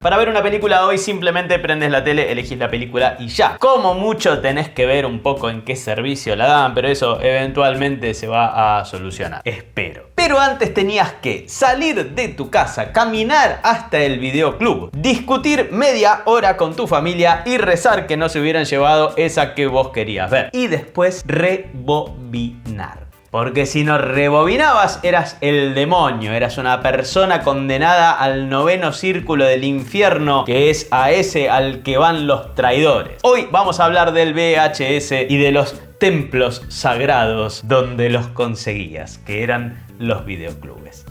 Para ver una película hoy simplemente prendes la tele, elegís la película y ya. Como mucho tenés que ver un poco en qué servicio la dan, pero eso eventualmente se va a solucionar. Espero. Pero antes tenías que salir de tu casa, caminar hasta el videoclub, discutir media hora con tu familia y rezar que no se hubieran llevado esa que vos querías ver. Y después rebobinar. Porque si no rebobinabas, eras el demonio, eras una persona condenada al noveno círculo del infierno, que es a ese al que van los traidores. Hoy vamos a hablar del VHS y de los templos sagrados donde los conseguías, que eran los videoclubes.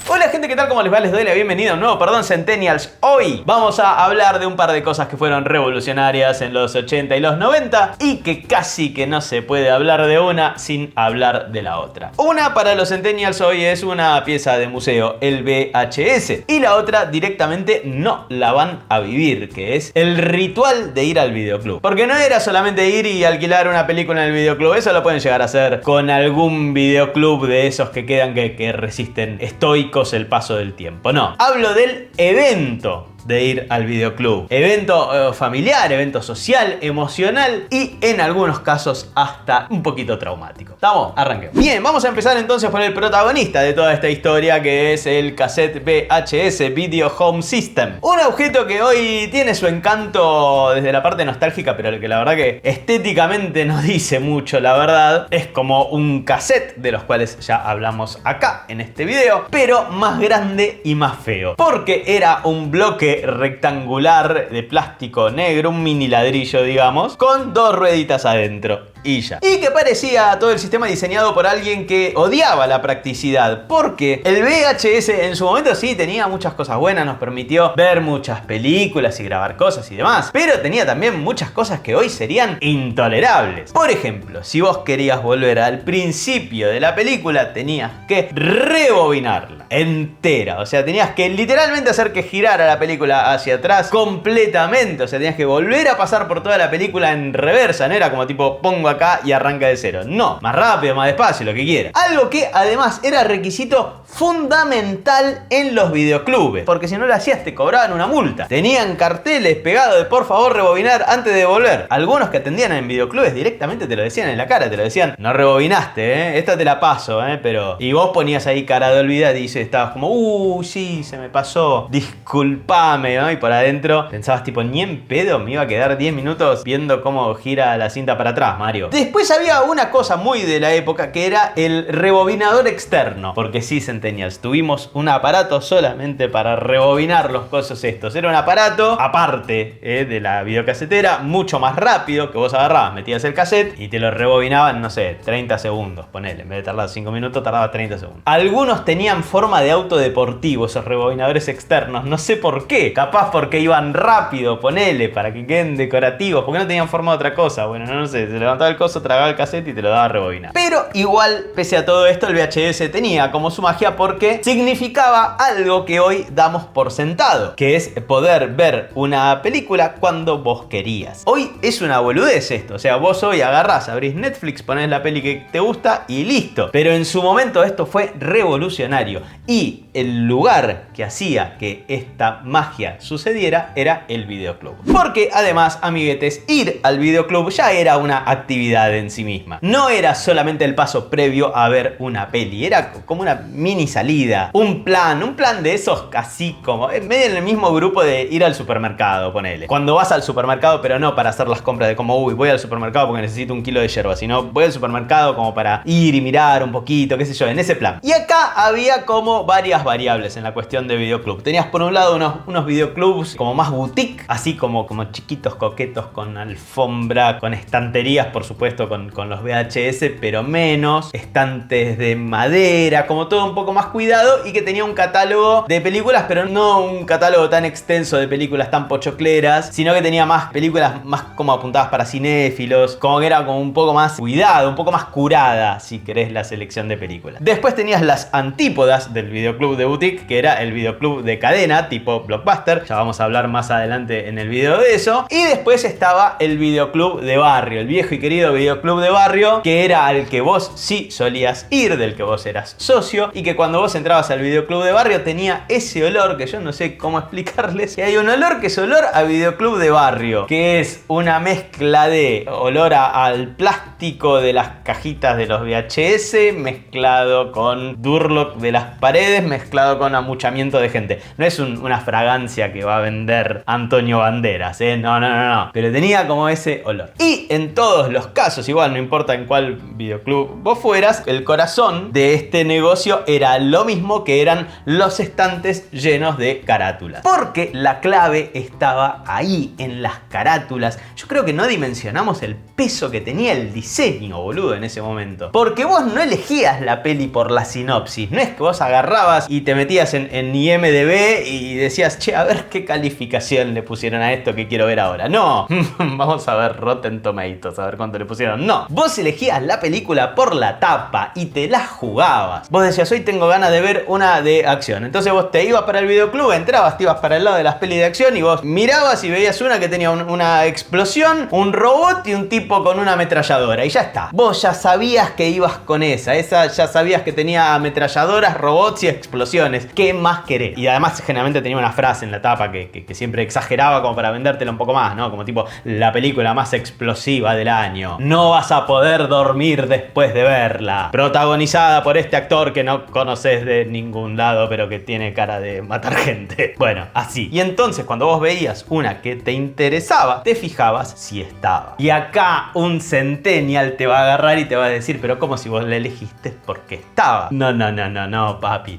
Hola gente, ¿qué tal? ¿Cómo les va? Les doy la bienvenida a un nuevo Perdón Centennials. Hoy vamos a hablar de un par de cosas que fueron revolucionarias en los 80 y los 90 y que casi que no se puede hablar de una sin hablar de la otra. Una para los Centennials hoy es una pieza de museo, el VHS, y la otra directamente no la van a vivir, que es el ritual de ir al videoclub. Porque no era solamente ir y alquilar una película en el videoclub, eso lo pueden llegar a hacer con algún videoclub de esos que quedan que resisten estoicos el paso del tiempo. No, hablo del evento de ir al videoclub. Evento familiar, evento social, emocional y en algunos casos hasta un poquito traumático. ¿Estamos? Arranquemos. Bien, vamos a empezar entonces por el protagonista de toda esta historia, que es el cassette VHS, Video Home System. Un objeto que hoy tiene su encanto desde la parte nostálgica, pero que la verdad que estéticamente no dice mucho, la verdad. Es como un cassette, de los cuales ya hablamos acá en este video, pero más grande y más feo. Porque era un bloque rectangular de plástico negro, un mini ladrillo digamos, con dos rueditas adentro y ya. Y que parecía todo el sistema diseñado por alguien que odiaba la practicidad, porque el VHS en su momento sí tenía muchas cosas buenas, nos permitió ver muchas películas y grabar cosas y demás, pero tenía también muchas cosas que hoy serían intolerables. Por ejemplo, si vos querías volver al principio de la película, tenías que rebobinarla entera, o sea, tenías que literalmente hacer que girara la película hacia atrás completamente, o sea, tenías que volver a pasar por toda la película en reversa, no era como tipo pongo acá y arranca de cero, no, más rápido, más despacio, lo que quieras. Algo que además era requisito fundamental en los videoclubes, porque si no lo hacías te cobraban una multa. Tenían carteles pegados de por favor rebobinar antes de volver. Algunos que atendían en videoclubes directamente te lo decían en la cara, te lo decían, no rebobinaste, esta te la paso, pero... Y vos ponías ahí cara de olvidar y estabas como, sí, se me pasó, disculpame, ¿no? Y por adentro pensabas tipo, ni en pedo me iba a quedar 10 minutos viendo cómo gira la cinta para atrás, Mario. Después había una cosa muy de la época que era el rebobinador externo, porque sí, Centennials, tuvimos un aparato solamente para rebobinar los cosos estos. Era un aparato aparte de la videocasetera, mucho más rápido, que vos agarrabas, metías el cassette y te lo rebobinaban, no sé, 30 segundos, ponele, en vez de tardar 5 minutos, tardaba 30 segundos. Algunos tenían forma de auto deportivo, esos rebobinadores externos, no sé por qué, capaz porque iban rápido, ponele, para que queden decorativos, porque no tenían forma de otra cosa, bueno, no sé, se levantaba el coso, tragaba el cassette y te lo daba a rebobinar. Pero igual, pese a todo esto, el VHS tenía como su magia porque significaba algo que hoy damos por sentado, que es poder ver una película cuando vos querías. Hoy es una boludez esto, o sea, vos hoy agarrás, abrís Netflix, ponés la peli que te gusta y listo. Pero en su momento esto fue revolucionario y el lugar que hacía que esta magia sucediera era el videoclub. Porque además, amiguetes, ir al videoclub ya era una actividad en sí misma. No era solamente el paso previo a ver una peli, era como una mini salida, un plan de esos así como medio en el mismo grupo de ir al supermercado, ponele. Cuando vas al supermercado, pero no para hacer las compras de como, voy al supermercado porque necesito un kilo de yerba, sino voy al supermercado como para ir y mirar un poquito, qué sé yo, en ese plan. Y acá había como varias variables en la cuestión de videoclub. Tenías por un lado unos videoclubs como más boutique, así como chiquitos, coquetos, con alfombra, con estanterías, por supuesto, con los VHS, pero menos, estantes de madera, como todo un poco más cuidado y que tenía un catálogo de películas, pero no un catálogo tan extenso de películas tan pochocleras, sino que tenía más películas más como apuntadas para cinéfilos, como que era como un poco más cuidado, un poco más curada, si querés, la selección de películas. Después tenías las antípodas del videoclub de boutique, que era el videoclub de cadena, tipo Blockbuster, ya vamos a hablar más adelante en el video de eso. Y después estaba el videoclub de barrio, el viejo y querido referido videoclub de barrio, que era al que vos sí solías ir, del que vos eras socio, y que cuando vos entrabas al videoclub de barrio tenía ese olor que yo no sé cómo explicarles. Y hay un olor que es olor a videoclub de barrio, que es una mezcla de olor al plástico de las cajitas de los VHS, mezclado con Durlock de las paredes, mezclado con amuchamiento de gente. No es una fragancia que va a vender Antonio Banderas, ¿eh? No. Pero tenía como ese olor. Y en todos los casos, igual no importa en cuál videoclub vos fueras, el corazón de este negocio era lo mismo, que eran los estantes llenos de carátulas. Porque la clave estaba ahí, en las carátulas. Yo creo que no dimensionamos el peso que tenía el diseño, boludo, en ese momento. Porque vos no elegías la peli por la sinopsis. No es que vos agarrabas y te metías en IMDb y decías, che, a ver qué calificación le pusieron a esto que quiero ver ahora. No, vamos a ver Rotten Tomatoes, a ver cuánto le pusieron. No, vos elegías la película por la tapa y te la jugabas. Vos decías, hoy tengo ganas de ver una de acción. Entonces vos te ibas para el videoclub, entrabas, te ibas para el lado de las pelis de acción y vos mirabas y veías una que tenía una explosión, un robot y un tipo con una ametralladora. Y ya está. Vos ya sabías que ibas con esa ya sabías que tenía ametralladoras, robots y explosiones. ¿Qué más querés? Y además generalmente tenía una frase en la tapa que siempre exageraba como para vendértela un poco más, ¿no? Como tipo, la película más explosiva del año. No vas a poder dormir después de verla. Protagonizada por este actor que no conoces de ningún lado, pero que tiene cara de matar gente. Bueno, así. Y entonces cuando vos veías una que te interesaba, te fijabas si estaba. Y acá un centennial te va a agarrar y te va a decir, pero ¿cómo si vos la elegiste porque estaba? No, papi,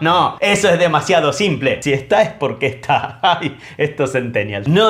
no. Eso es demasiado simple. Si está es porque está. Ay, estos centennials. No.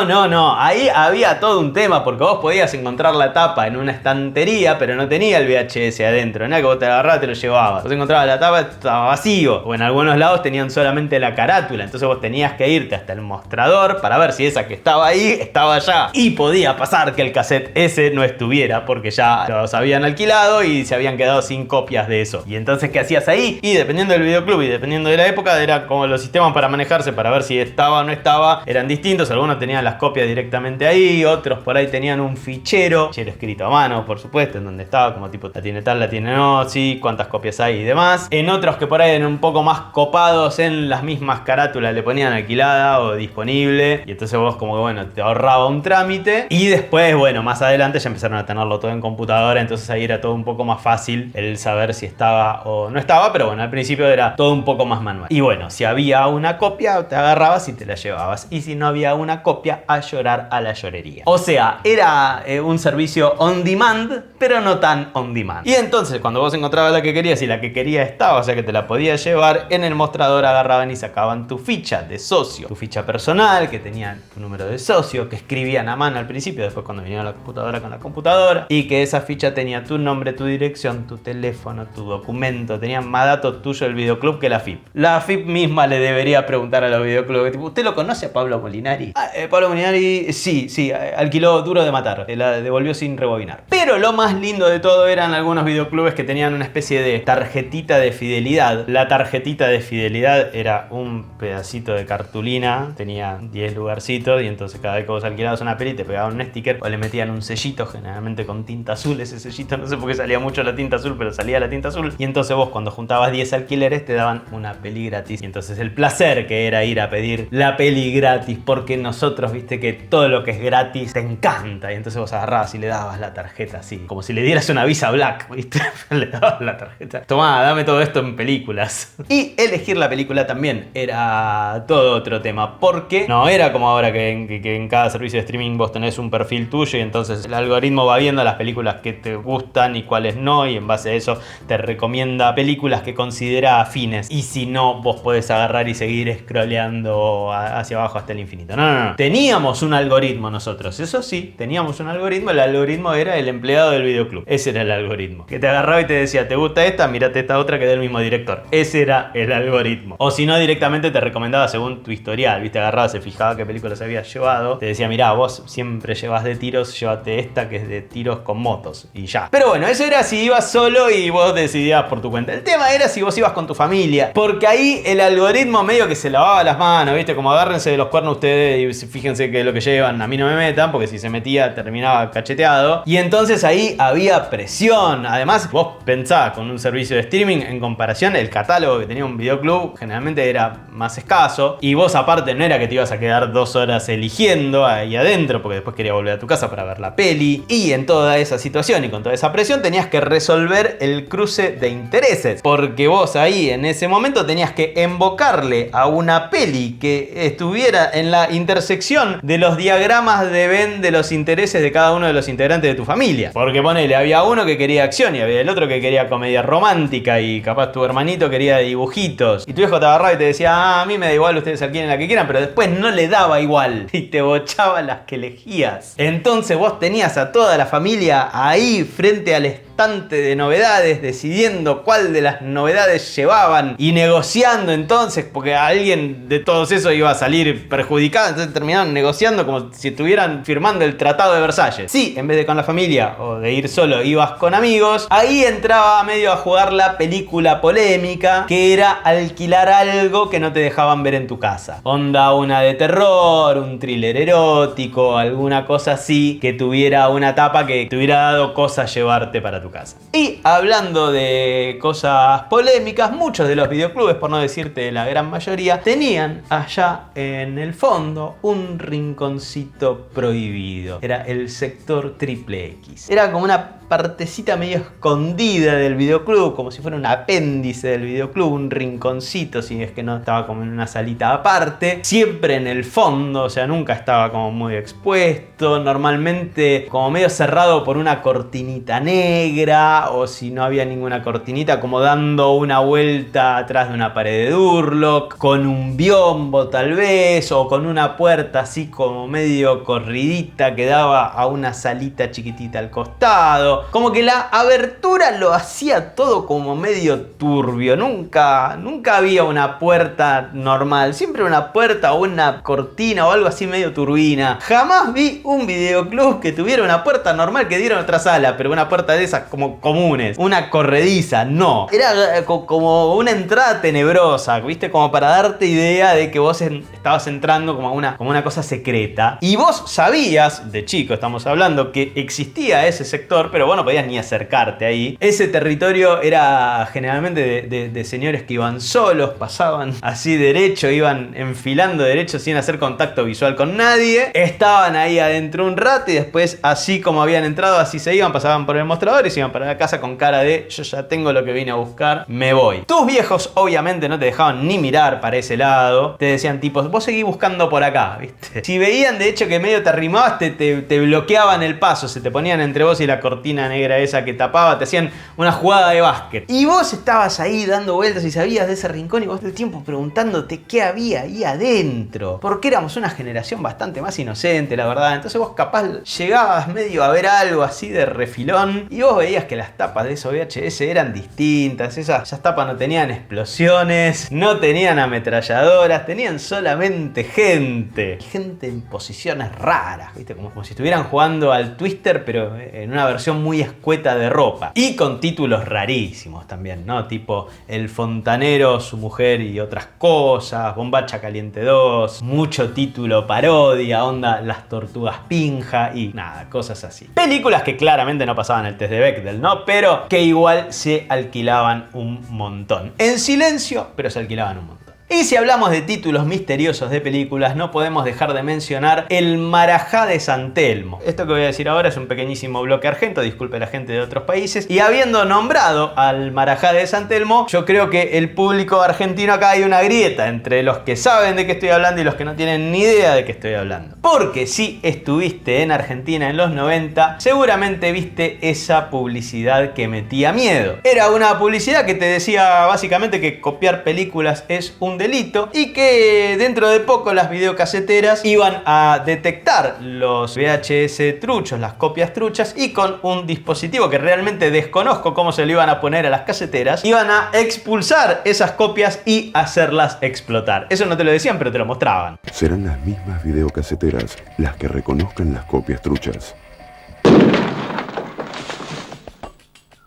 Ahí había todo un tema porque vos podías encontrar la tapa en una estantería, pero no tenía el VHS adentro. No era que vos te agarrabas, te lo llevabas. Vos encontrabas la tapa, estaba vacío. O en algunos lados tenían solamente la carátula. Entonces vos tenías que irte hasta el mostrador para ver si esa que estaba ahí estaba allá. Y podía pasar que el cassette ese no estuviera porque ya los habían alquilado y se habían quedado sin copias de eso. Y entonces, ¿qué hacías ahí? Y dependiendo del videoclub y dependiendo de la época, era como los sistemas para manejarse, para ver si estaba o no estaba, eran distintos. Algunos tenían las copias directamente ahí, otros por ahí tenían un fichero escrito a mano, por supuesto, en donde estaba como tipo, la tiene tal, la tiene no, sí, cuántas copias hay y demás. En otros que por ahí eran un poco más copados, en las mismas carátulas le ponían alquilada o disponible, y entonces vos como que bueno, te ahorraba un trámite. Y después, bueno, más adelante ya empezaron a tenerlo todo en computadora, entonces ahí era todo un poco más fácil el saber si estaba o no estaba, pero bueno, al principio era todo un poco más manual. Y bueno, si había una copia, te agarrabas y te la llevabas, y si no había una copia, a llorar a la llorería. O sea, era un servicio on demand, pero no tan on demand. Y entonces cuando vos encontrabas la que querías y la que querías estaba, o sea que te la podías llevar, en el mostrador agarraban y sacaban tu ficha de socio, tu ficha personal que tenía tu número de socio, que escribían a mano al principio, después cuando venía la computadora con la computadora, y que esa ficha tenía tu nombre, tu dirección, tu teléfono, tu documento, tenían más datos tuyos del videoclub que la FIP. La FIP misma le debería preguntar a los videoclubs, tipo, ¿usted lo conoce a Pablo Molinari? Pablo Molinari, sí, alquiló Duro de Matar, la devolvió sin rebobinar. Pero lo más lindo de todo eran algunos videoclubes que tenían una especie de tarjetita de fidelidad. La tarjetita de fidelidad era un pedacito de cartulina, tenía 10 lugarcitos, y entonces cada vez que vos alquilabas una peli te pegaban un sticker o le metían un sellito, generalmente con tinta azul. Ese sellito, no sé por qué salía mucho la tinta azul, pero salía la tinta azul. Y entonces vos cuando juntabas 10 alquileres te daban una peli gratis. Y entonces el placer que era ir a pedir la peli gratis, porque nosotros, viste que todo lo que es gratis te encanta. Y entonces vos agarrabas y le dabas la tarjeta así, como si le dieras una Visa Black, viste. Le dabas la tarjeta. Tomá, dame todo esto en películas. Y elegir la película también era todo otro tema, porque no era como ahora que en cada servicio de streaming vos tenés un perfil tuyo y entonces el algoritmo va viendo las películas que te gustan y cuáles no, y en base a eso te recomienda películas que considera afines. Y si no, vos podés agarrar y seguir scrolleando hacia abajo hasta el infinito. No. Teníamos un algoritmo nosotros, eso sí, teníamos un algoritmo. El algoritmo era el empleado del videoclub. Ese era el algoritmo. Que te agarraba y te decía, ¿te gusta esta? Mírate esta otra que es del mismo director. Ese era el algoritmo. O si no, directamente te recomendaba según tu historial, viste, agarraba, se fijaba qué películas habías llevado, te decía, mirá, vos siempre llevas de tiros, llévate esta que es de tiros con motos, y ya. Pero bueno, eso era si ibas solo y vos decidías por tu cuenta. El tema era si vos ibas con tu familia, porque ahí el algoritmo medio que se lavaba las manos, viste, como agárrense de los cuernos ustedes y fíjense que lo que llevan a mí no me metan, porque si se metía terminaba cacheteado. Y entonces ahí había presión. Además, vos pensás, con un servicio de streaming, en comparación, el catálogo que tenía un videoclub generalmente era más escaso. Y vos aparte no era que te ibas a quedar 2 horas eligiendo ahí adentro, porque después querías volver a tu casa para ver la peli. Y en toda esa situación y con toda esa presión tenías que resolver el cruce de intereses. Porque vos ahí en ese momento tenías que invocarle a una peli que estuviera en la intersección de los diagramas de Venn de los intereses de cada uno de los integrantes de tu familia. Porque ponele, había uno que quería acción y había el otro que quería comedia romántica y capaz tu hermanito quería dibujitos. Y tu viejo te agarraba y te decía, ah, a mí me da igual, ustedes alquilen la que quieran, pero después no le daba igual y te bochaba las que elegías. Entonces vos tenías a toda la familia ahí frente al estante de novedades, decidiendo cuál de las novedades llevaban y negociando entonces, porque alguien de todos esos iba a salir perjudicado, entonces terminaron negociando como si estuvieran firmando el Tratado de Versalles. Sí, en vez de con la familia o de ir solo, ibas con amigos. Ahí entraba medio a jugar la película polémica, que era alquilar algo que no te dejaban ver en tu casa. Onda una de terror, un thriller erótico, alguna cosa así, que tuviera una tapa que te hubiera dado cosa llevarte para tu casa. Y hablando de cosas polémicas, muchos de los videoclubes, por no decirte la gran mayoría, tenían allá en el fondo un rinconcito prohibido. Era el sector XXX. Era como una partecita medio escondida del videoclub, como si fuera un apéndice del videoclub, un rinconcito, si es que no estaba como en una salita aparte, siempre en el fondo, o sea, nunca estaba como muy expuesto, normalmente como medio cerrado por una cortinita negra, o si no había ninguna cortinita, como dando una vuelta atrás de una pared de Durlock, con un biombo tal vez, o con una puerta así como medio corridita que daba a una salita chiquitita al costado. Como que la abertura lo hacía todo como medio turbio. Nunca había una puerta normal. Siempre una puerta o una cortina o algo así medio turbina. Jamás vi un videoclub que tuviera una puerta normal que diera a otra sala, pero una puerta de esas como comunes. Una corrediza, no. Era como una entrada tenebrosa, ¿viste? Como para darte idea de que vos estabas entrando como una cosa secreta. Y vos sabías, de chico estamos hablando, que existía ese sector, pero vos no podías ni acercarte ahí. Ese territorio era generalmente de señores que iban solos, pasaban así derecho, iban enfilando derecho sin hacer contacto visual con nadie. Estaban ahí adentro un rato y después, así como habían entrado, así se iban, pasaban por el mostrador y se iban para la casa con cara de yo ya tengo lo que vine a buscar, me voy. Tus viejos obviamente no te dejaban ni mirar para ese lado. Te decían tipo, vos seguís buscando por acá, ¿viste? Si veían de hecho que medio te arrimabas, te bloqueaban el paso, se te ponían entre vos y la cortina negra esa que tapaba, te hacían una jugada de básquet. Y vos estabas ahí dando vueltas y sabías de ese rincón y vos todo el tiempo preguntándote qué había ahí adentro. Porque éramos una generación bastante más inocente, la verdad. Entonces vos capaz llegabas medio a ver algo así de refilón y vos veías que las tapas de esos VHS eran distintas. Esas tapas no tenían explosiones, no tenían ametralladoras, tenían solamente gente. Gente en posiciones raras, ¿viste? Como si estuvieran jugando al Twister, pero en una versión muy escueta de ropa. Y con títulos rarísimos también, ¿no? Tipo El Fontanero, su mujer y otras cosas, Bombacha Caliente 2, mucho título parodia, onda Las Tortugas Pinja y nada, cosas así. Películas que claramente no pasaban el test de Bechdel, ¿no? Pero que igual se alquilaban un montón. En silencio, pero se alquilaban un montón. Y si hablamos de títulos misteriosos de películas, no podemos dejar de mencionar el Marajá de San Telmo. Esto que voy a decir ahora es un pequeñísimo bloque argento, disculpe la gente de otros países. Y habiendo nombrado al Marajá de San Telmo, yo creo que el público argentino acá hay una grieta entre los que saben de qué estoy hablando y los que no tienen ni idea de qué estoy hablando. Porque si estuviste en Argentina en los 90, seguramente viste esa publicidad que metía miedo. Era una publicidad que te decía básicamente que copiar películas es un delito y que dentro de poco las videocaseteras iban a detectar los VHS truchos, las copias truchas, y con un dispositivo que realmente desconozco cómo se lo iban a poner a las caseteras, iban a expulsar esas copias y hacerlas explotar. Eso no te lo decían, pero te lo mostraban. Serán las mismas videocaseteras las que reconozcan las copias truchas.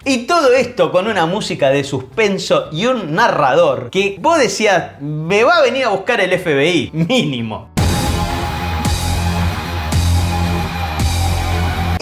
Y todo esto con una música de suspenso y un narrador que vos decías, me va a venir a buscar el FBI, mínimo.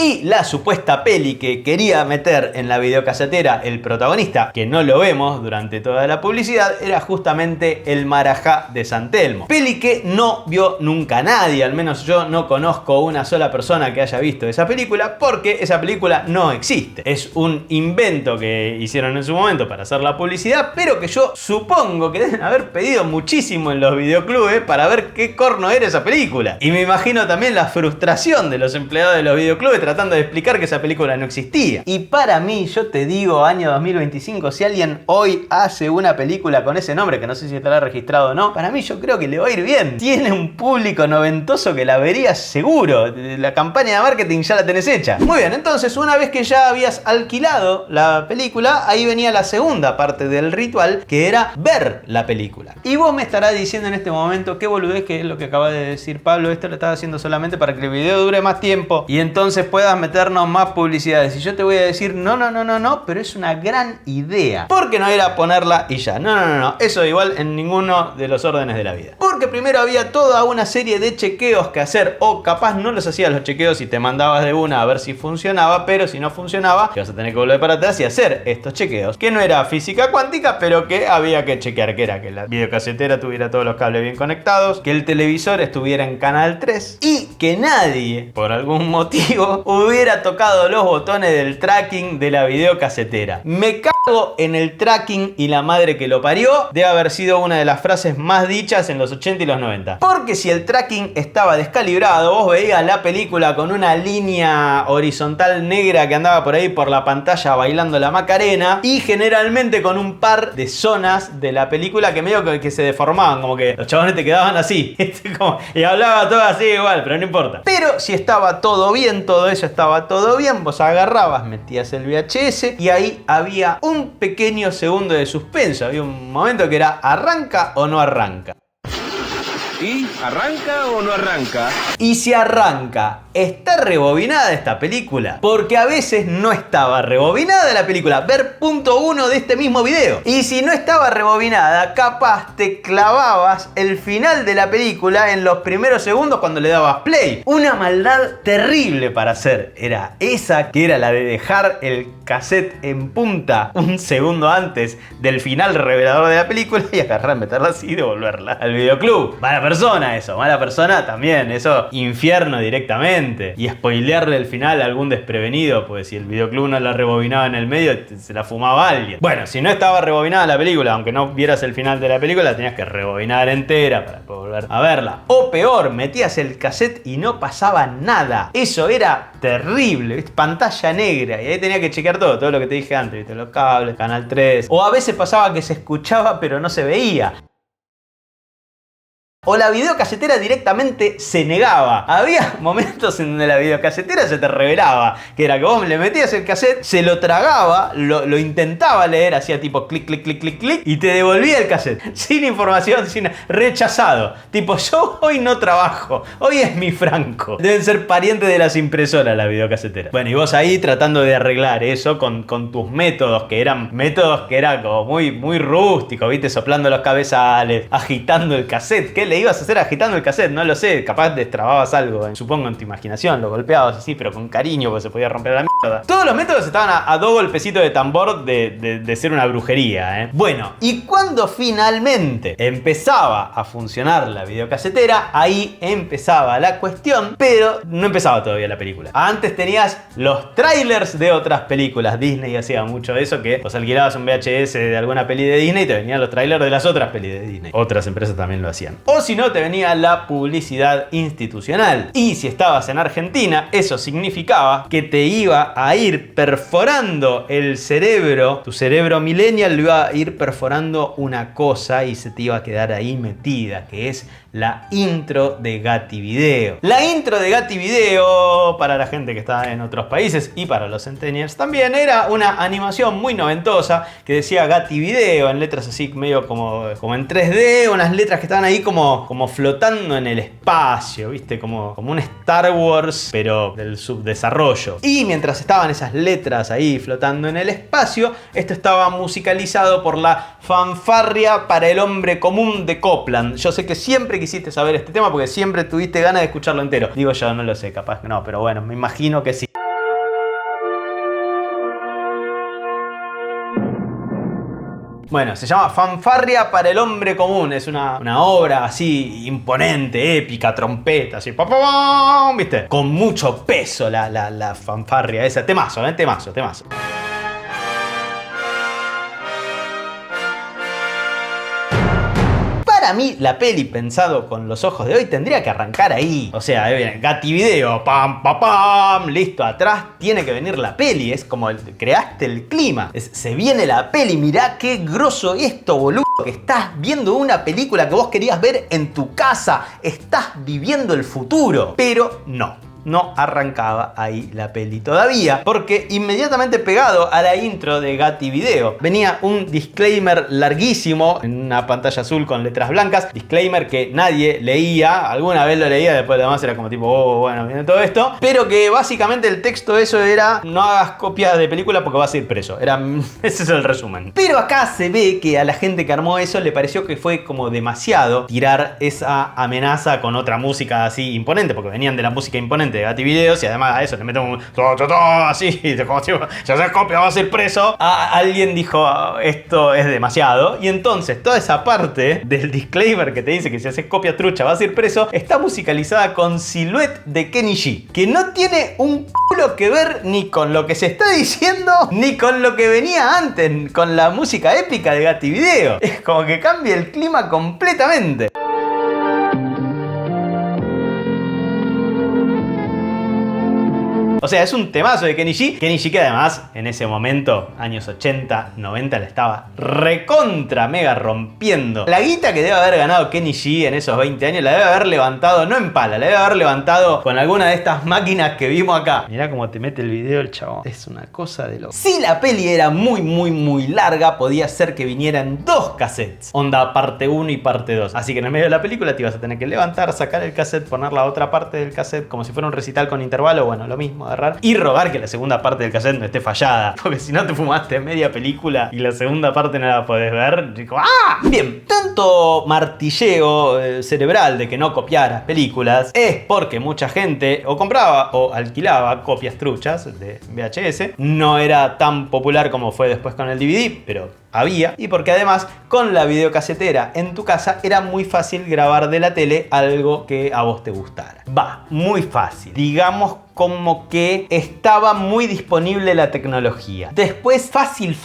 Y la supuesta peli que quería meter en la videocasetera el protagonista, que no lo vemos durante toda la publicidad, era justamente El Marajá de San Telmo. Peli que no vio nunca nadie, al menos yo no conozco una sola persona que haya visto esa película, porque esa película no existe. Es un invento que hicieron en su momento para hacer la publicidad, pero que yo supongo que deben haber pedido muchísimo en los videoclubes para ver qué corno era esa película. Y me imagino también la frustración de los empleados de los videoclubes tratando de explicar que esa película no existía. Y para mí, yo te digo, año 2025, si alguien hoy hace una película con ese nombre, que no sé si estará registrado o no, para mí yo creo que le va a ir bien. Tiene un público noventoso que la vería seguro. La campaña de marketing ya la tenés hecha. Muy bien, entonces una vez que ya habías alquilado la película, ahí venía la segunda parte del ritual, que era ver la película. Y vos me estarás diciendo en este momento, qué boludez que es lo que acaba de decir Pablo, esto lo estás haciendo solamente para que el video dure más tiempo y entonces puedas meternos más publicidades. Y yo te voy a decir, no, pero es una gran idea. Porque no era ponerla y ya. No. Eso igual en ninguno de los órdenes de la vida. Porque primero había toda una serie de chequeos que hacer, o capaz no los hacías los chequeos y te mandabas de una a ver si funcionaba, pero si no funcionaba, te vas a tener que volver para atrás y hacer estos chequeos, que no era física cuántica, pero que había que chequear, que era que la videocasetera tuviera todos los cables bien conectados, que el televisor estuviera en canal 3 y que nadie, por algún motivo, hubiera tocado los botones del tracking de la videocasetera. Me cago en el tracking y la madre que lo parió, debe haber sido una de las frases más dichas en los 80 y los 90. Porque si el tracking estaba descalibrado, vos veías la película con una línea horizontal negra que andaba por ahí por la pantalla bailando la Macarena, y generalmente con un par de zonas de la película que medio que se deformaban, como que los chabones te quedaban así y hablaba todo así igual, pero no importa. Pero si estaba todo bien, todo eso estaba todo bien, vos agarrabas, metías el VHS y ahí había un pequeño segundo de suspenso. Había un momento que era ¿arranca o no arranca? ¿Y arranca o no arranca? Y si arranca, ¿está rebobinada esta película? Porque a veces no estaba rebobinada la película. Ver punto 1 de este mismo video. Y si no estaba rebobinada, capaz te clavabas el final de la película en los primeros segundos cuando le dabas play. Una maldad terrible para hacer. Era esa, que era la de dejar el cassette en punta un segundo antes del final revelador de la película y agarrar, meterla así y devolverla al videoclub. Mala persona eso, mala persona también, eso infierno directamente. Y spoilearle el final a algún desprevenido, pues si el videoclub no la rebobinaba en el medio, se la fumaba alguien. Bueno, si no estaba rebobinada la película, aunque no vieras el final de la película, tenías que rebobinar entera para poder volver a verla. O peor, metías el cassette y no pasaba nada. Eso era terrible, ¿viste? Pantalla negra, y ahí tenía que chequear todo lo que te dije antes, ¿viste? Los cables, canal 3. O a veces pasaba que se escuchaba pero no se veía. O la videocasetera directamente se negaba. Había momentos en donde la videocasetera se te revelaba, que era que vos le metías el cassette, se lo tragaba, lo intentaba leer, hacía tipo clic, clic, clic, clic, clic, y te devolvía el cassette. Sin información, sin rechazado. Tipo, yo hoy no trabajo, hoy es mi franco. Deben ser parientes de las impresoras la videocasetera. Bueno, y vos ahí tratando de arreglar eso con tus métodos, que eran como muy rústicos, ¿viste? Soplando los cabezales, agitando el cassette. ¿Qué le ibas a hacer agitando el cassette? No lo sé, capaz destrababas algo, supongo en tu imaginación, lo golpeabas así, pero con cariño, porque se podía romper la mierda. Todos los métodos estaban a dos golpecitos de tambor de ser una brujería, ¿eh? Bueno, y cuando finalmente empezaba a funcionar la videocasetera, ahí empezaba la cuestión, pero no empezaba todavía la película. Antes tenías los trailers de otras películas. Disney hacía mucho de eso, que vos alquilabas un VHS de alguna peli de Disney y te venían los trailers de las otras pelis de Disney. Otras empresas también lo hacían. O si no, te venía la publicidad institucional. Y si estabas en Argentina, eso significaba que te iba a ir perforando el cerebro, tu cerebro millennial lo iba a ir perforando una cosa y se te iba a quedar ahí metida, que es la intro de Gatti Video. La intro de Gatti Video, para la gente que está en otros países y para los centennials también, era una animación muy noventosa que decía Gatti Video en letras así medio como en 3D, unas letras que estaban ahí como flotando en el espacio, ¿viste? Como un Star Wars, pero del subdesarrollo. Y mientras estaban esas letras ahí flotando en el espacio, esto estaba musicalizado por la fanfarria para el hombre común de Copland. Yo sé que siempre quisiste saber este tema porque siempre tuviste ganas de escucharlo entero. Digo yo, no lo sé, capaz que no, pero bueno, me imagino que sí. Bueno, se llama Fanfarria para el hombre común. Es una obra así imponente, épica, trompeta, así, pa, pa, pa, ¿viste? Con mucho peso la fanfarria esa. Temazo, temazo. Para mí, la peli, pensado con los ojos de hoy, tendría que arrancar ahí. O sea, Gativideo, pam, pam, pam, listo, atrás tiene que venir la peli. Es como creaste el clima. Se viene la peli, mirá qué grosso esto, boludo. Que estás viendo una película que vos querías ver en tu casa. Estás viviendo el futuro. Pero no arrancaba ahí la peli todavía, porque inmediatamente pegado a la intro de Gativideo venía un disclaimer larguísimo en una pantalla azul con letras blancas, disclaimer que nadie leía, alguna vez lo leía, después además era como tipo, oh, bueno, viene todo esto, pero que básicamente el texto de eso era: no hagas copias de película porque vas a ir preso. Ese es el resumen. Pero acá se ve que a la gente que armó eso le pareció que fue como demasiado tirar esa amenaza con otra música así imponente, porque venían de la música imponente de Gativideos y además a eso le meten un así, como si haces copia vas a ir preso. Alguien dijo, esto es demasiado, y entonces toda esa parte del disclaimer que te dice que si haces copia trucha vas a ir preso está musicalizada con Silhouette de Kenny G, que no tiene un culo que ver ni con lo que se está diciendo ni con lo que venía antes, con la música épica de Gativideo. Es como que cambia el clima completamente. O sea, es un temazo de Kenny G. Kenny G que además, en ese momento, años 80, 90, la estaba recontra mega rompiendo. La guita que debe haber ganado Kenny G en esos 20 años la debe haber levantado, no en pala, la debe haber levantado con alguna de estas máquinas que vimos acá. Mirá cómo te mete el video el chabón. Es una cosa de loco. Si la peli era muy larga, podía ser que vinieran 2 cassettes. Onda parte 1 y parte 2. Así que en el medio de la película te ibas a tener que levantar, sacar el cassette, poner la otra parte del cassette como si fuera un recital con intervalo. Bueno, lo mismo. Y rogar que la segunda parte del cassette no esté fallada, porque si no te fumaste media película y la segunda parte no la podés ver, digo, ¡ah! Bien, tanto martilleo cerebral de que no copiaras películas es porque mucha gente o compraba o alquilaba copias truchas de VHS. No era tan popular como fue después con el DVD, pero había, y porque además con la videocasetera en tu casa era muy fácil grabar de la tele algo que a vos te gustara. Muy fácil. Digamos como que estaba muy disponible la tecnología. Después fácil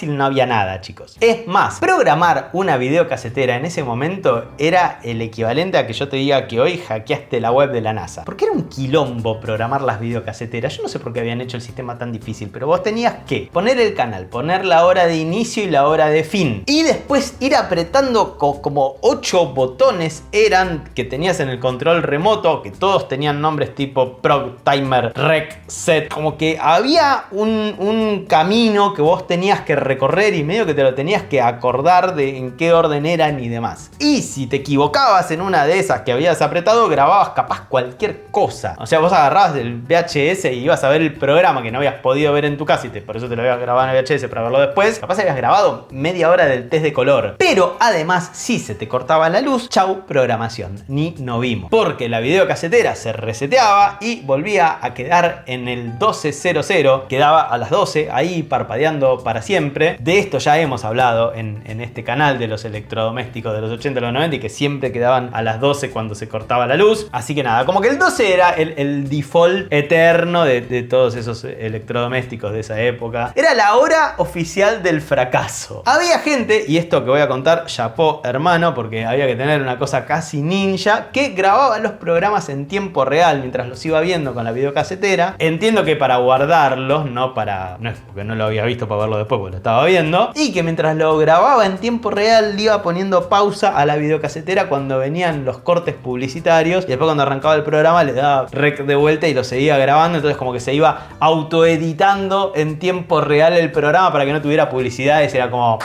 no había nada, chicos. Es más, programar una videocasetera en ese momento era el equivalente a que yo te diga que hoy hackeaste la web de la NASA. Porque era un quilombo programar las videocaseteras. Yo no sé por qué habían hecho el sistema tan difícil, pero vos tenías que poner el canal, poner la hora de inicio y la hora de fin, y después ir apretando como 8 botones eran que tenías en el control remoto, que todos tenían nombres tipo prog, timer, rec, set. Como que había un camino que vos tenías que recorrer y medio que te lo tenías que acordar de en qué orden eran y demás. Y si te equivocabas en una de esas que habías apretado, grababas capaz cualquier cosa. O sea, vos agarrabas del VHS y ibas a ver el programa que no habías podido ver en tu casa y por eso te lo habías grabado en el VHS para verlo después. Capaz habías grabado media hora del test de color. Pero además, si se te cortaba la luz, chau programación, ni no vimos. Porque la videocasetera se reseteaba y volvía a quedar en el 1200, quedaba a las 12 ahí parpadeando para siempre. De esto ya hemos hablado en este canal de los electrodomésticos de los 80 y los 90 y que siempre quedaban a las 12 cuando se cortaba la luz. Así que nada, como que el 12 era el default eterno de todos esos electrodomésticos de esa época. Era la hora oficial del fracaso. Había gente, y esto que voy a contar, chapó hermano, porque había que tener una cosa casi ninja, que grababa los programas en tiempo real mientras los iba viendo con la videocasetera. Entiendo que para guardarlos, no es porque no lo había visto para verlo después, porque lo estaba viendo. Y que mientras lo grababa en tiempo real, le iba poniendo pausa a la videocasetera cuando venían los cortes publicitarios. Y después cuando arrancaba el programa, le daba rec de vuelta y lo seguía grabando. Entonces como que se iba autoeditando en tiempo real el programa para que no tuviera publicidades. Era como...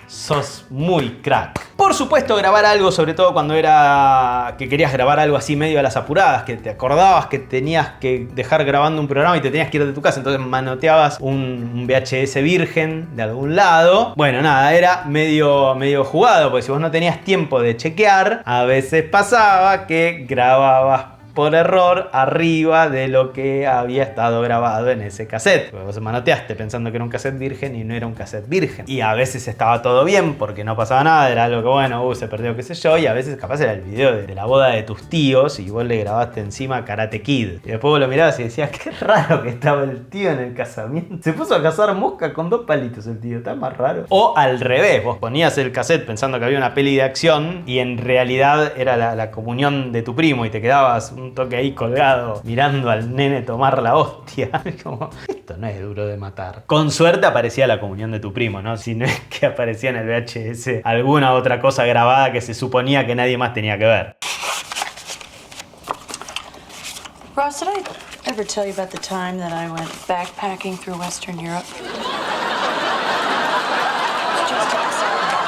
sos muy crack. Por supuesto, grabar algo, sobre todo cuando era que querías grabar algo así medio a las apuradas, que te acordabas que tenías que dejar grabando un programa y te tenías que ir de tu casa, entonces manoteabas un VHS virgen de algún lado. Bueno, nada, era medio jugado, porque si vos no tenías tiempo de chequear, a veces pasaba que grababas por error arriba de lo que había estado grabado en ese cassette. Porque vos manoteaste pensando que era un cassette virgen y no era un cassette virgen. Y a veces estaba todo bien porque no pasaba nada, era algo que bueno, se perdió qué sé yo, y a veces capaz era el video de la boda de tus tíos y vos le grabaste encima Karate Kid. Y después vos lo mirabas y decías, qué raro que estaba el tío en el casamiento. Se puso a cazar mosca con 2 palitos el tío, está más raro. O al revés, vos ponías el cassette pensando que había una peli de acción y en realidad era la comunión de tu primo y te quedabas un toque ahí colgado mirando al nene tomar la hostia. Como, esto no es Duro de Matar. Con suerte aparecía la comunión de tu primo, ¿no? Si no es que aparecía en el VHS alguna otra cosa grabada que se suponía que nadie más tenía que ver. Ross, did I ever tell you about the time that I went backpacking through Western Europe?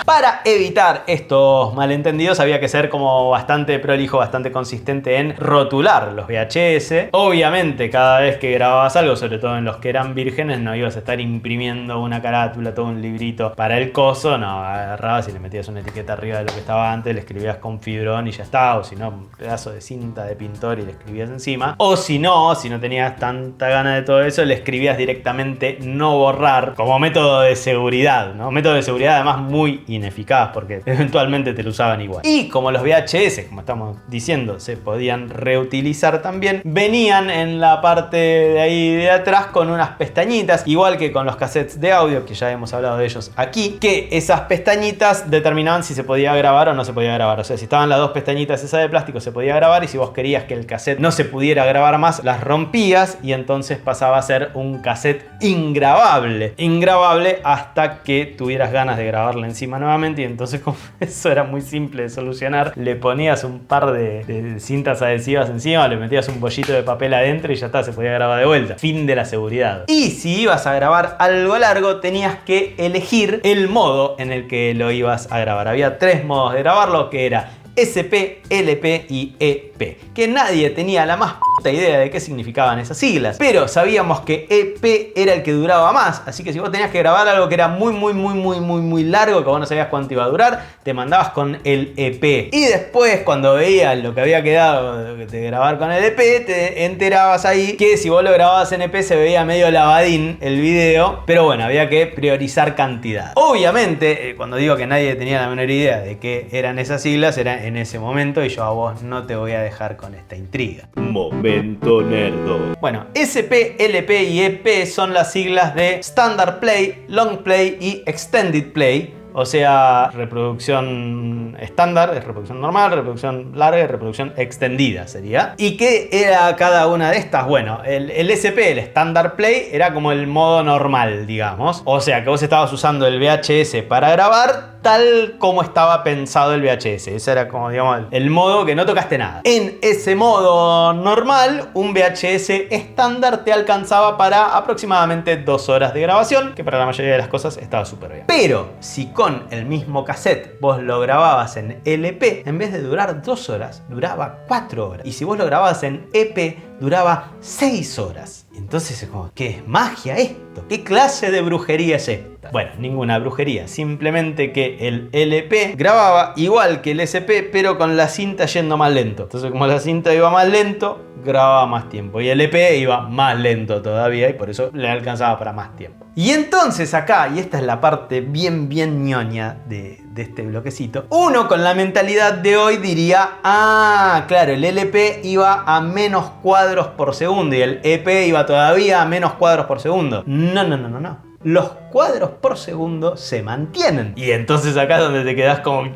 Para evitar estos malentendidos había que ser como bastante prolijo, bastante consistente en rotular los VHS. Obviamente cada vez que grababas algo, sobre todo en los que eran vírgenes, no ibas a estar imprimiendo una carátula, todo un librito para el coso. No, agarrabas y le metías una etiqueta arriba de lo que estaba antes, le escribías con fibrón y ya está. O si no, un pedazo de cinta de pintor y le escribías encima. O si no tenías tanta gana de todo eso, le escribías directamente no borrar como método de seguridad, ¿no? Método de seguridad además muy ineficaz porque eventualmente te lo usaban igual. Y como los VHS, como estamos diciendo, se podían reutilizar también, venían en la parte de ahí de atrás con unas pestañitas, igual que con los cassettes de audio, que ya hemos hablado de ellos aquí, que esas pestañitas determinaban si se podía grabar o no se podía grabar. O sea, si estaban las 2 pestañitas esas de plástico se podía grabar, y si vos querías que el cassette no se pudiera grabar más, las rompías y entonces pasaba a ser un cassette ingrabable. Ingrabable hasta que tuvieras ganas de grabarla encima nuevamente, y entonces como eso era muy simple de solucionar, le ponías un par de cintas adhesivas encima, le metías un bollito de papel adentro y ya está, se podía grabar de vuelta. Fin de la seguridad. Y si ibas a grabar algo largo, tenías que elegir el modo en el que lo ibas a grabar. Había 3 modos de grabarlo, que era SP, LP y EP, que nadie tenía la más puta idea de qué significaban esas siglas, pero sabíamos que EP era el que duraba más, así que si vos tenías que grabar algo que era muy largo, que vos no sabías cuánto iba a durar, te mandabas con el EP. Y después, cuando veías lo que había quedado de grabar con el EP, te enterabas ahí que si vos lo grababas en EP se veía medio lavadín el video, pero bueno, había que priorizar cantidad. Obviamente, cuando digo que nadie tenía la menor idea de qué eran esas siglas, era en ese momento, y yo a vos no te voy a dejar con esta intriga. Momento nerdo. Bueno, SP, LP y EP son las siglas de Standard Play, Long Play y Extended Play. O sea, reproducción estándar, es reproducción normal, reproducción larga y reproducción extendida sería. ¿Y qué era cada una de estas? Bueno, el SP, el Standard Play, era como el modo normal, digamos. O sea, que vos estabas usando el VHS para grabar tal como estaba pensado el VHS. Ese era como, digamos, el modo que no tocaste nada. En ese modo normal, un VHS estándar te alcanzaba para aproximadamente 2 horas de grabación, que para la mayoría de las cosas estaba súper bien. Pero si con el mismo cassette vos lo grababas en LP, en vez de durar 2 horas, duraba 4 horas. Y si vos lo grababas en EP, duraba 6 horas. Entonces es como, ¿qué es magia esto? ¿Qué clase de brujería es esta? Bueno, ninguna brujería, simplemente que el LP grababa igual que el SP, pero con la cinta yendo más lento. Entonces, como la cinta iba más lento, grababa más tiempo, y el EP iba más lento todavía, y por eso le alcanzaba para más tiempo. Y entonces acá, y esta es la parte bien ñoña de este bloquecito, uno con la mentalidad de hoy diría, ah, claro, el LP iba a menos cuadros por segundo y el EP iba todavía a menos cuadros por segundo. No. Los cuadros por segundo se mantienen. Y entonces acá es donde te quedás como...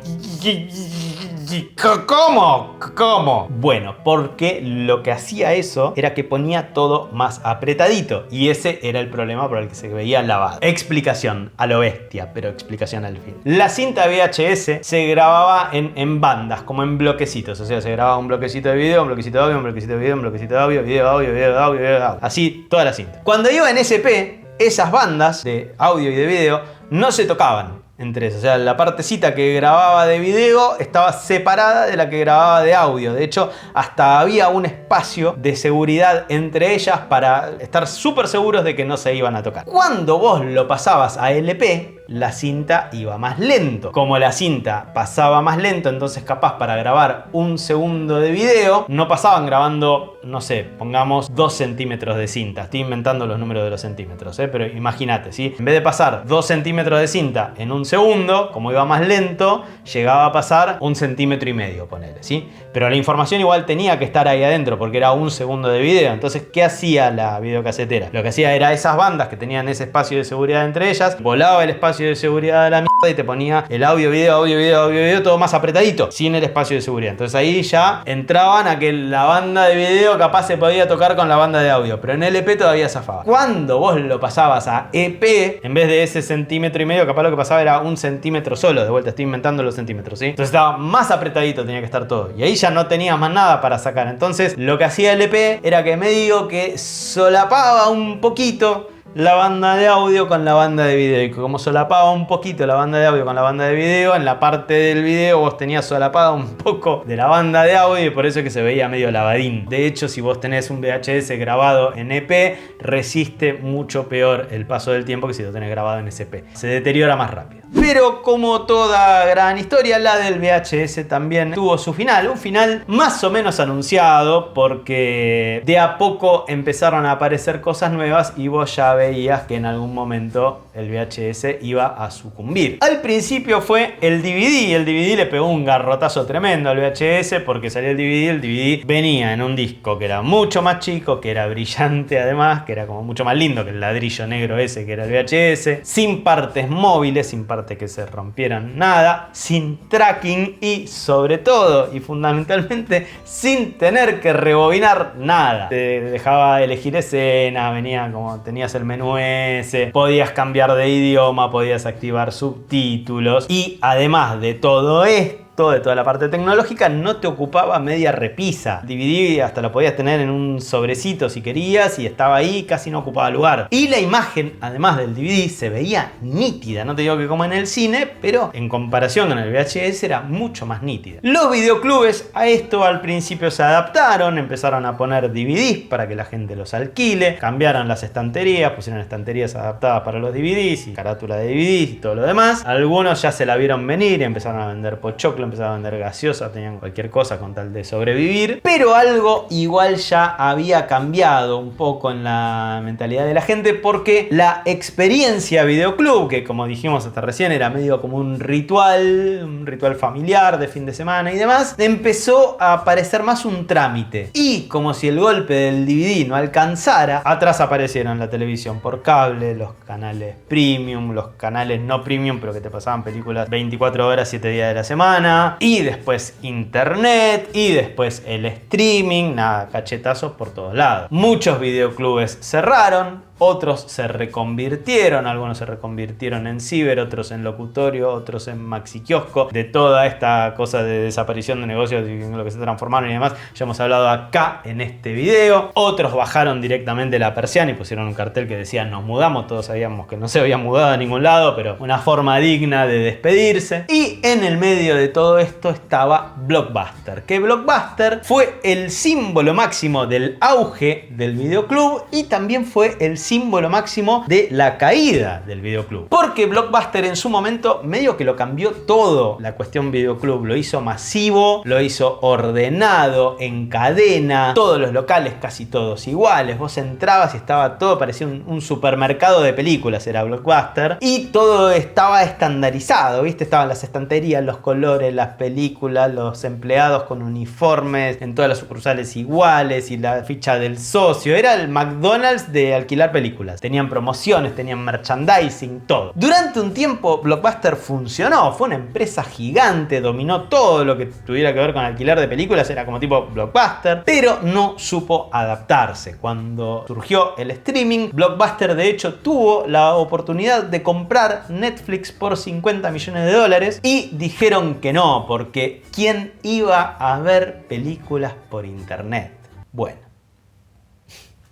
¿Cómo? Bueno, porque lo que hacía eso era que ponía todo más apretadito, y ese era el problema por el que se veía lavado. Explicación a lo bestia, pero explicación al fin. La cinta VHS se grababa en bandas, como en bloquecitos. O sea, se grababa un bloquecito de video, un bloquecito de audio, un bloquecito de video, un bloquecito de audio, video, audio. Así toda la cinta. Cuando iba en SP, esas bandas de audio y de video no se tocaban entre ellas. O sea, la partecita que grababa de video estaba separada de la que grababa de audio. De hecho, hasta había un espacio de seguridad entre ellas para estar súper seguros de que no se iban a tocar. Cuando vos lo pasabas a LP, la cinta iba más lento. Como la cinta pasaba más lento, entonces capaz para grabar 1 segundo de video, no pasaban grabando, no sé, pongamos 2 centímetros de cinta. Estoy inventando los números de los centímetros, pero imagínate, ¿sí? En vez de pasar 2 centímetros de cinta en 1 segundo, como iba más lento, llegaba a pasar 1,5 centímetros, ponele, ¿sí? Pero la información igual tenía que estar ahí adentro, porque era 1 segundo de video. Entonces, ¿qué hacía la videocasetera? Lo que hacía era esas bandas que tenían ese espacio de seguridad entre ellas, volaba el espacio de seguridad a la mierda y te ponía el audio, video, todo más apretadito, sin el espacio de seguridad. Entonces ahí ya entraban a que la banda de video capaz se podía tocar con la banda de audio, pero en LP todavía zafaba. Cuando vos lo pasabas a EP, en vez de ese 1,5 centímetros, capaz lo que pasaba era 1 centímetro solo. De vuelta, estoy inventando los centímetros, ¿sí? Entonces estaba más apretadito, tenía que estar todo. Y ahí ya no tenía más nada para sacar. Entonces lo que hacía LP era que medio que solapaba un poquito la banda de audio con la banda de video, y como solapaba un poquito la banda de audio con la banda de video, en la parte del video vos tenías solapada un poco de la banda de audio, y por eso es que se veía medio lavadín. De hecho, si vos tenés un VHS grabado en EP, resiste mucho peor el paso del tiempo que si lo tenés grabado en SP. Se deteriora más rápido. Pero como toda gran historia, la del VHS también tuvo su final, un final más o menos anunciado, porque de a poco empezaron a aparecer cosas nuevas y vos ya veías que en algún momento el VHS iba a sucumbir. Al principio fue el DVD. El DVD le pegó un garrotazo tremendo al VHS porque salió el DVD. El DVD venía en un disco que era mucho más chico, que era brillante además, que era como mucho más lindo que el ladrillo negro ese que era el VHS, sin partes móviles, sin partes que se rompieran nada, sin tracking y sobre todo y fundamentalmente sin tener que rebobinar nada. Te dejaba elegir escenas, venía como tenías el menú ese, podías cambiar de idioma, podías activar subtítulos y además de todo esto, de toda la parte tecnológica, no te ocupaba media repisa. DVD hasta lo podías tener en un sobrecito si querías y estaba ahí, casi no ocupaba lugar. Y la imagen, además del DVD, se veía nítida. No te digo que como en el cine, pero en comparación con el VHS era mucho más nítida. Los videoclubes a esto al principio se adaptaron, empezaron a poner DVDs para que la gente los alquile, cambiaron las estanterías, pusieron estanterías adaptadas para los DVDs y carátula de DVDs y todo lo demás. Algunos ya se la vieron venir y empezaron a vender pochoclo, empezaron a vender gaseosa, tenían cualquier cosa con tal de sobrevivir, pero algo igual ya había cambiado un poco en la mentalidad de la gente, porque la experiencia videoclub, que como dijimos hasta recién era medio como un ritual familiar de fin de semana y demás, empezó a parecer más un trámite. Y como si el golpe del DVD no alcanzara, atrás aparecieron la televisión por cable, los canales premium, los canales no premium, pero que te pasaban películas 24 horas, 7 días de la semana, y después internet, y después el streaming, nada, cachetazos por todos lados. Muchos videoclubes cerraron, otros se reconvirtieron, algunos se reconvirtieron en ciber, otros en locutorio, otros en maxi kiosco. De toda esta cosa de desaparición de negocios y en lo que se transformaron y demás, ya hemos hablado acá en este video. Otros bajaron directamente la persiana y pusieron un cartel que decía nos mudamos. Todos sabíamos que no se había mudado a ningún lado, pero una forma digna de despedirse. Y en el medio de todo esto estaba Blockbuster, que Blockbuster fue el símbolo máximo del auge del videoclub y también fue el símbolo máximo de la caída del videoclub. Porque Blockbuster en su momento medio que lo cambió todo. La cuestión videoclub lo hizo masivo, lo hizo ordenado, en cadena, todos los locales casi todos iguales. Vos entrabas y estaba todo, parecía un supermercado de películas, era Blockbuster. Y todo estaba estandarizado, ¿viste? Estaban las estanterías, los colores, las películas, los empleados con uniformes, en todas las sucursales iguales y la ficha del socio. Era el McDonald's de alquilar películas. Tenían promociones, tenían merchandising, todo. Durante un tiempo Blockbuster funcionó, fue una empresa gigante, dominó todo lo que tuviera que ver con alquilar de películas, era como tipo Blockbuster, pero no supo adaptarse. Cuando surgió el streaming, Blockbuster de hecho tuvo la oportunidad de comprar Netflix por $50 millones y dijeron que no, porque ¿quién iba a ver películas por internet? Bueno,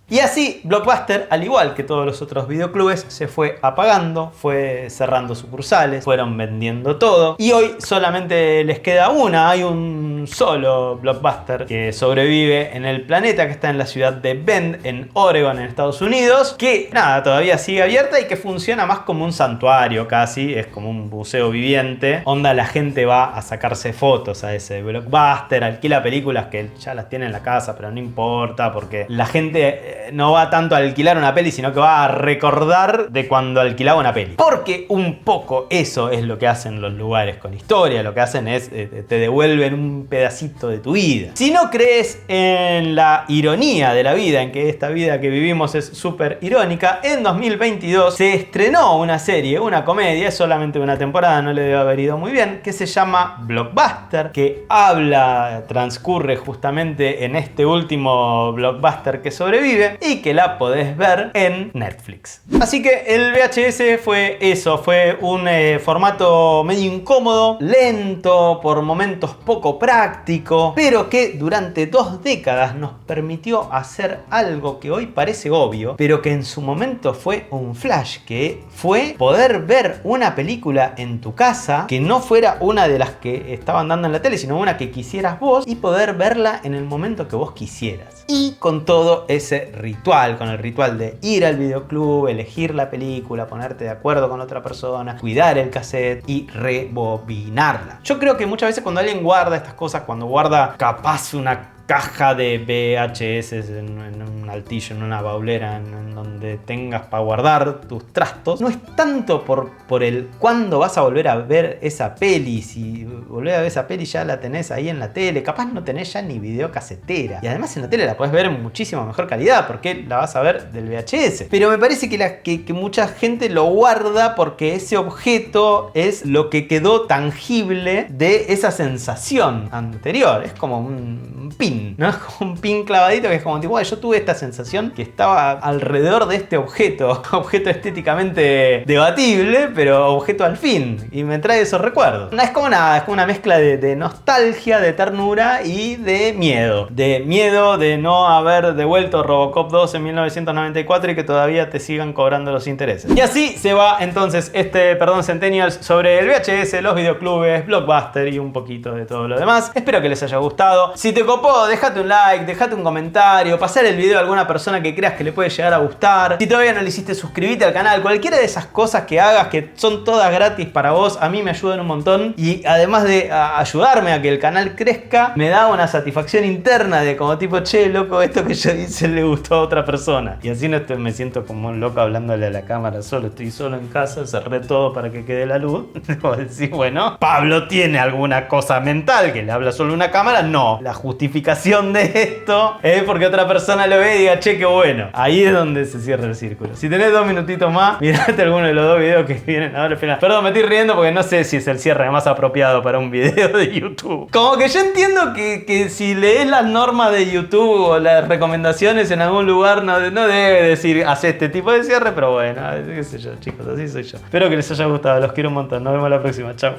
Y así Blockbuster, al igual que todos los otros videoclubes, se fue apagando, fue cerrando sucursales, fueron vendiendo todo y hoy solamente les queda una. Hay un solo Blockbuster que sobrevive en el planeta, que está en la ciudad de Bend, en Oregon, en Estados Unidos, que nada, todavía sigue abierta y que funciona más como un santuario casi, es como un museo viviente. Onda, la gente va a sacarse fotos a ese Blockbuster, alquila películas que ya las tiene en la casa, pero no importa porque la gente no va tanto a alquilar una peli, sino que va a recordar de cuando alquilaba una peli. Porque un poco eso es lo que hacen los lugares con historia, lo que hacen es te devuelven un pedacito de tu vida. Si no crees en la ironía de la vida, en que esta vida que vivimos es súper irónica, en 2022 se estrenó una serie, una comedia, es solamente una temporada, no le debe haber ido muy bien, que se llama Blockbuster, que transcurre justamente en este último Blockbuster que sobrevive y que la podés ver en Netflix. Así que el VHS fue eso, fue un formato medio incómodo, lento, por momentos poco práctico, pero que durante 2 décadas nos permitió hacer algo que hoy parece obvio, pero que en su momento fue un flash, que fue poder ver una película en tu casa que no fuera una de las que estaban dando en la tele, sino una que quisieras vos y poder verla en el momento que vos quisieras. Y con todo ese ritual, con el ritual de ir al videoclub, elegir la película, ponerte de acuerdo con otra persona, cuidar el cassette y rebobinarla. Yo creo que muchas veces cuando alguien guarda estas cosas, cuando guarda capaz una caja de VHS en un altillo, en una baulera, en donde tengas para guardar tus trastos, no es tanto por el cuándo vas a volver a ver esa peli. Si volvés a ver esa peli ya la tenés ahí en la tele, capaz no tenés ya ni videocasetera, y además en la tele la podés ver en muchísima mejor calidad porque la vas a ver del VHS. Pero me parece que mucha gente lo guarda porque ese objeto es lo que quedó tangible de esa sensación anterior. Es como un pin, ¿no? Es como un pin clavadito que es como tipo, bueno, yo tuve esta sensación que estaba alrededor de este objeto estéticamente debatible, pero objeto al fin, y me trae esos recuerdos. No es como nada, es como una mezcla de nostalgia, de ternura y de miedo. De miedo de no haber devuelto Robocop 2 en 1994 y que todavía te sigan cobrando los intereses. Y así se va entonces Perdón Centennials sobre el VHS, los videoclubes, Blockbuster y un poquito de todo lo demás. Espero que les haya gustado. Si te copó, déjate un like, déjate un comentario, pasar el video a alguna persona que creas que le puede llegar a gustar. Si todavía no lo hiciste, suscríbete al canal. Cualquiera de esas cosas que hagas, que son todas gratis para vos, a mí me ayudan un montón. Y además de ayudarme a que el canal crezca, me da una satisfacción interna de como tipo, che, loco, esto que yo hice le gustó a otra persona. Y así no me siento como un loco hablándole a la cámara solo. Estoy solo en casa, cerré todo para que quede la luz. Debo decir, bueno, Pablo tiene alguna cosa mental que le habla solo a una cámara. No, la justificación de esto es porque otra persona lo ve y diga, che, qué bueno. Ahí es donde se cierra el círculo. Si tenés 2 minutitos más, mirate alguno de los 2 videos que vienen ahora al final. Perdón, me estoy riendo porque no sé si es el cierre más apropiado para un video de YouTube. Como que yo entiendo que si lees las normas de YouTube o las recomendaciones en algún lugar, no debe decir, haz este tipo de cierre, pero bueno, qué sé yo, chicos, así soy yo. Espero que les haya gustado, los quiero un montón. Nos vemos la próxima, chao.